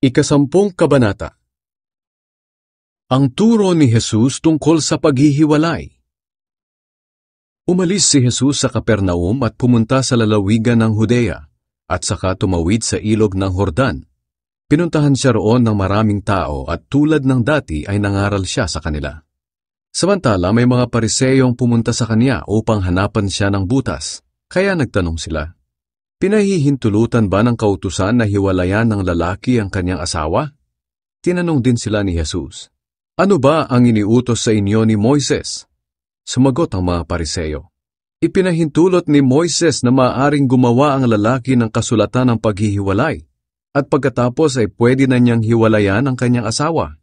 Ikasampung Kabanata. Ang turo ni Jesus tungkol sa paghihiwalay. Umalis si Jesus sa Capernaum at pumunta sa lalawigan ng Judea, at saka tumawid sa ilog ng Jordan. Pinuntahan siya roon ng maraming tao at tulad ng dati ay nangaral siya sa kanila. Samantala may mga Pariseyong pumunta sa kanya upang hanapan siya ng butas, kaya nagtanong sila, "Pinahihintulutan ba ng kautusan na hiwalayan ng lalaki ang kanyang asawa?" Tinanong din sila ni Jesus, "Ano ba ang iniutos sa inyo ni Moises?" Sumagot ang mga Pariseyo, "Ipinahintulot ni Moises na maaaring gumawa ang lalaki ng kasulatan ng paghihiwalay, at pagkatapos ay pwede na niyang hiwalayan ang kanyang asawa."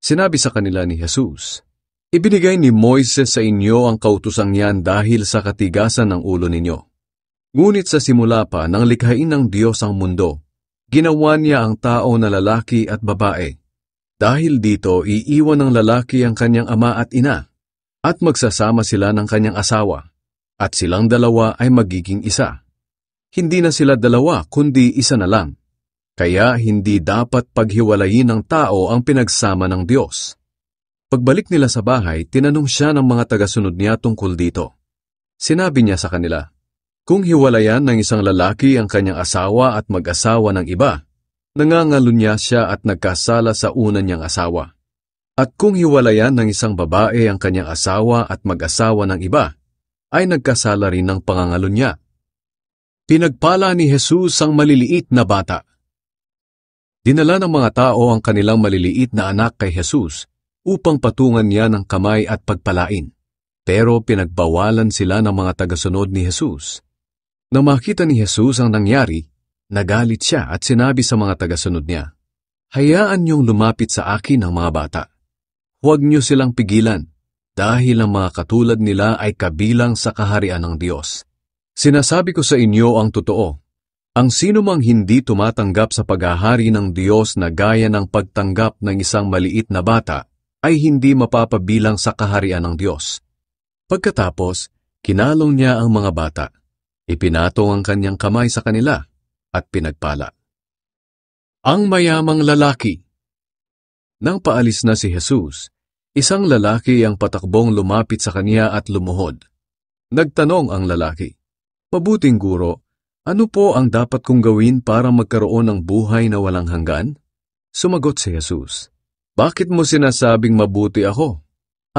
Sinabi sa kanila ni Jesus, "Ibinigay ni Moises sa inyo ang kautusang yan dahil sa katigasan ng ulo ninyo. Ngunit sa simula pa nang likhain ng Diyos ang mundo, ginawa niya ang tao na lalaki at babae. Dahil dito, iiwan ng lalaki ang kanyang ama at ina, at magsasama sila ng kanyang asawa, at silang dalawa ay magiging isa. Hindi na sila dalawa kundi isa na lang. Kaya hindi dapat paghiwalayin ng tao ang pinagsama ng Diyos." Pagbalik nila sa bahay, tinanong siya ng mga tagasunod niya tungkol dito. Sinabi niya sa kanila, "Kung hiwalayan ng isang lalaki ang kanyang asawa at mag-asawa ng iba, nangangalunya siya at nagkasala sa una niyang asawa. At kung hiwalayan ng isang babae ang kanyang asawa at mag-asawa ng iba, ay nagkasala rin ng pangangalunya." Pinagpala ni Jesus ang maliliit na bata. Dinala ng mga tao ang kanilang maliliit na anak kay Jesus upang patungan niya ng kamay at pagpalain. Pero pinagbawalan sila ng mga tagasunod ni Jesus. Nang makita ni Jesus ang nangyari, nagalit siya at sinabi sa mga tagasunod niya, "Hayaan niyong lumapit sa akin ang mga bata. Huwag niyo silang pigilan, dahil ang mga katulad nila ay kabilang sa kaharian ng Diyos. Sinasabi ko sa inyo ang totoo, ang sinumang hindi tumatanggap sa paghahari ng Diyos na gaya ng pagtanggap ng isang maliit na bata, ay hindi mapapabilang sa kaharian ng Diyos." Pagkatapos, kinalong niya ang mga bata, ipinatong ang kanyang kamay sa kanila, at pinagpala. Ang mayamang lalaki. Nang paalis na si Jesus, isang lalaki ang patakbong lumapit sa kanya at lumuhod. Nagtanong ang lalaki, "Mabuting guro, ano po ang dapat kong gawin para magkaroon ng buhay na walang hanggan?" Sumagot si Jesus, "Bakit mo sinasabing mabuti ako?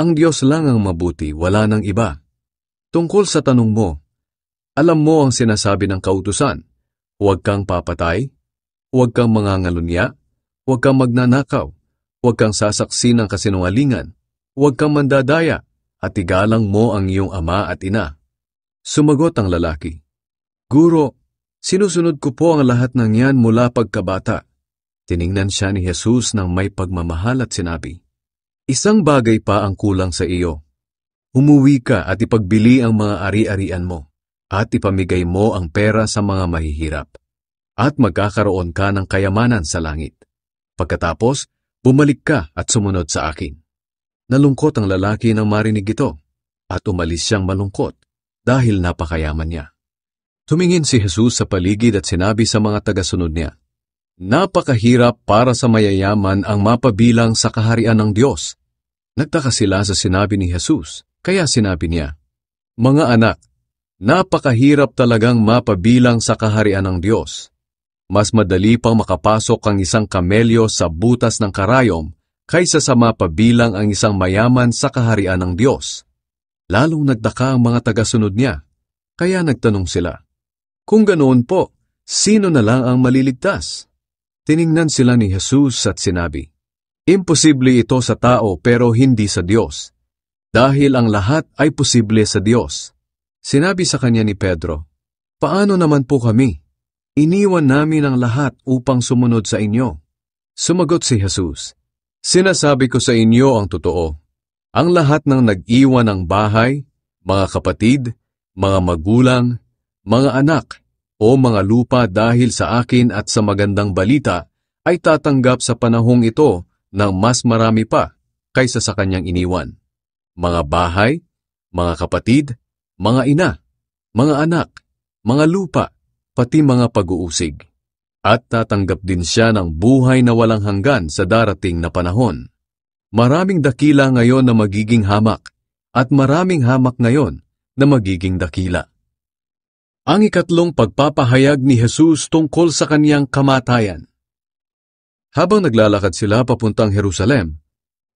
Ang Diyos lang ang mabuti, wala nang iba. Tungkol sa tanong mo, alam mo ang sinasabi ng kautusan, huwag kang papatay, huwag kang mangangalunya, huwag kang magnanakaw, huwag kang sasaksi ng kasinungalingan, huwag kang mandadaya, at igalang mo ang iyong ama at ina." Sumagot ang lalaki, "Guro, sinusunod ko po ang lahat ng yan mula pagkabata." Tiningnan siya ni Jesus ng may pagmamahal at sinabi, "Isang bagay pa ang kulang sa iyo. Umuwi ka at ipagbili ang mga ari-arian mo, at ipamigay mo ang pera sa mga mahihirap, at magkakaroon ka ng kayamanan sa langit. Pagkatapos, bumalik ka at sumunod sa akin." Nalungkot ang lalaki nang marinig ito, at umalis siyang malungkot dahil napakayaman niya. Tumingin si Jesus sa paligid at sinabi sa mga tagasunod niya, "Napakahirap para sa mayayaman ang mapabilang sa kaharian ng Diyos." Nagtaka sila sa sinabi ni Jesus, kaya sinabi niya, "Mga anak, napakahirap talagang mapabilang sa kaharian ng Diyos. Mas madali pang makapasok ang isang kamelyo sa butas ng karayom kaysa sa mapabilang ang isang mayaman sa kaharian ng Diyos." Lalong nagtaka ang mga tagasunod niya, kaya nagtanong sila, "Kung ganoon po, sino na lang ang maliligtas?" Tiningnan sila ni Jesus at sinabi, "Imposible ito sa tao pero hindi sa Diyos, dahil ang lahat ay posible sa Diyos." Sinabi sa kanya ni Pedro, "Paano naman po kami? Iniwan namin ang lahat upang sumunod sa inyo." Sumagot si Jesus, "Sinasabi ko sa inyo ang totoo. Ang lahat ng nag-iwan ng bahay, mga kapatid, mga magulang, mga anak, o mga lupa dahil sa akin at sa magandang balita, ay tatanggap sa panahong ito ng mas marami pa kaysa sa kanyang iniwan. Mga bahay, mga kapatid, mga ina, mga anak, mga lupa, pati mga pag-uusig. At tatanggap din siya ng buhay na walang hanggan sa darating na panahon. Maraming dakila ngayon na magiging hamak, at maraming hamak ngayon na magiging dakila. Ang ikatlong pagpapahayag ni Jesus tungkol sa kaniyang kamatayan. Habang naglalakad sila papuntang Jerusalem,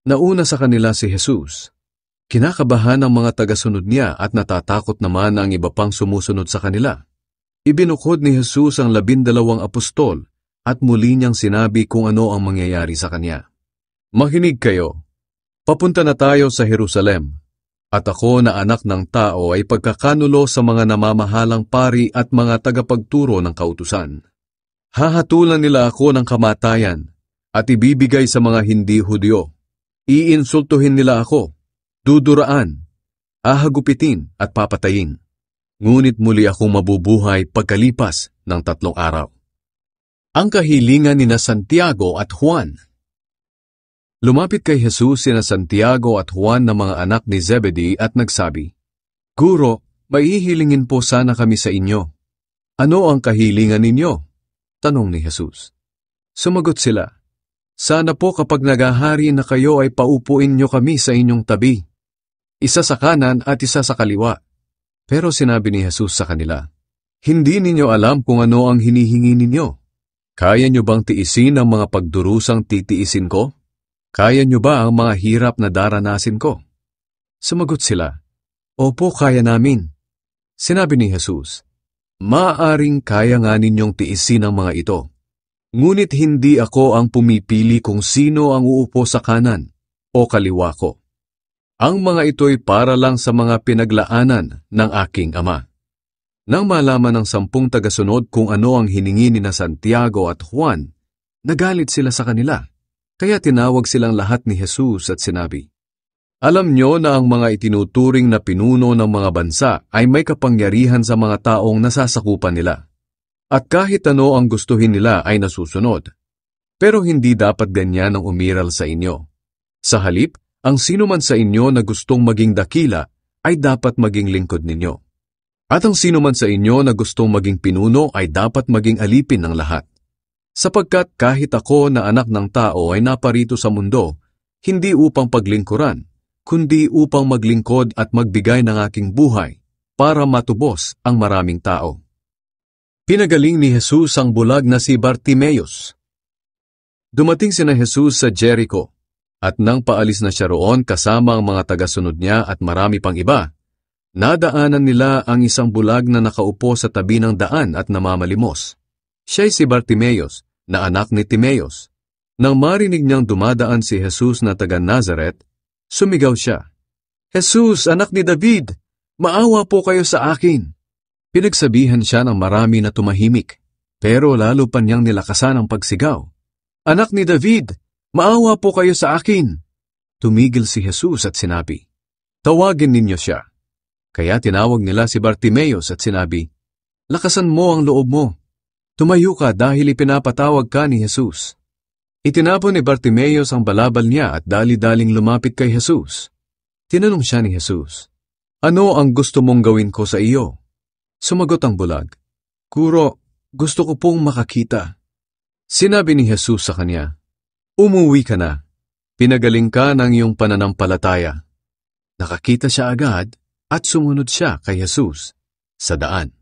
nauna sa kanila si Jesus. Kinakabahan ang mga tagasunod niya at natatakot naman ang iba pang sumusunod sa kanila. Ibinukod ni Jesus ang 12 apostol at muli niyang sinabi kung ano ang mangyayari sa kanya. Makinig kayo, papunta na tayo sa Jerusalem, at ako na anak ng tao ay pagkakanulo sa mga namamahalang pari at mga tagapagturo ng kautusan. Hahatulan nila ako ng kamatayan at ibibigay sa mga hindi Hudyo. Iinsultuhin nila ako, duduraan, ahagupitin at papatayin. Ngunit muli akong mabubuhay pagkalipas ng 3 araw. Ang kahilingan ni Santiago at Juan. Lumapit kay Jesus sina Santiago at Juan na mga anak ni Zebedee at nagsabi, Guro, maihihilingin po sana kami sa inyo. Ano ang kahilingan ninyo? Tanong ni Jesus. Sumagot sila, Sana po kapag naghahari na kayo ay paupuin nyo kami sa inyong tabi, isa sa kanan at isa sa kaliwa. Pero sinabi ni Jesus sa kanila, Hindi ninyo alam kung ano ang hinihingi ninyo. Kaya nyo bang tiisin ang mga pagdurusang titiisin ko? Kaya nyo ba ang mga hirap na daranasin ko? Sumagot sila, Opo, kaya namin. Sinabi ni Jesus, Maaaring kaya nga ninyong tiisin ang mga ito. Ngunit hindi ako ang pumipili kung sino ang uupo sa kanan o kaliwa ko. Ang mga ito'y para lang sa mga pinaglaanan ng aking Ama. Nang malaman ng 10 tagasunod kung ano ang hiningi ni Santiago at Juan, nagalit sila sa kanila. Kaya tinawag silang lahat ni Jesus at sinabi, Alam nyo na ang mga itinuturing na pinuno ng mga bansa ay may kapangyarihan sa mga taong nasasakupan nila. At kahit ano ang gustuhin nila ay nasusunod. Pero hindi dapat ganyan ang umiral sa inyo. Sa halip, ang sino man sa inyo na gustong maging dakila ay dapat maging lingkod ninyo. At ang sino man sa inyo na gustong maging pinuno ay dapat maging alipin ng lahat. Sapagkat kahit ako na anak ng tao ay naparito sa mundo, hindi upang paglingkuran, kundi upang maglingkod at magbigay ng aking buhay para matubos ang maraming tao. Pinagaling ni Jesus ang bulag na si Bartimeus. Dumating sina Jesus sa Jericho, at nang paalis na siya roon kasama ang mga tagasunod niya at marami pang iba, nadaanan nila ang isang bulag na nakaupo sa tabi ng daan at namamalimos. Siya'y si Bartimeus, na anak ni Timeus. Nang marinig niyang dumadaan si Jesus na taga Nazaret, sumigaw siya, Jesus, anak ni David, maawa po kayo sa akin. Pinagsabihan siya ng marami na tumahimik, pero lalo pa niyang nilakasan ang pagsigaw. Anak ni David, maawa po kayo sa akin. Tumigil si Jesus at sinabi, Tawagin ninyo siya. Kaya tinawag nila si Bartimeus at sinabi, Lakasan mo ang loob mo. Tumayo ka dahil ipinapatawag ka ni Jesus. Itinapon ni Bartimeus ang balabal niya at dali-daling lumapit kay Jesus. Tinanong siya ni Jesus, Ano ang gusto mong gawin ko sa iyo? Sumagot ang bulag, Guro, gusto ko pong makakita. Sinabi ni Jesus sa kanya, Umuwi ka na. Pinagaling ka ng iyong pananampalataya. Nakakita siya agad at sumunod siya kay Jesus sa daan.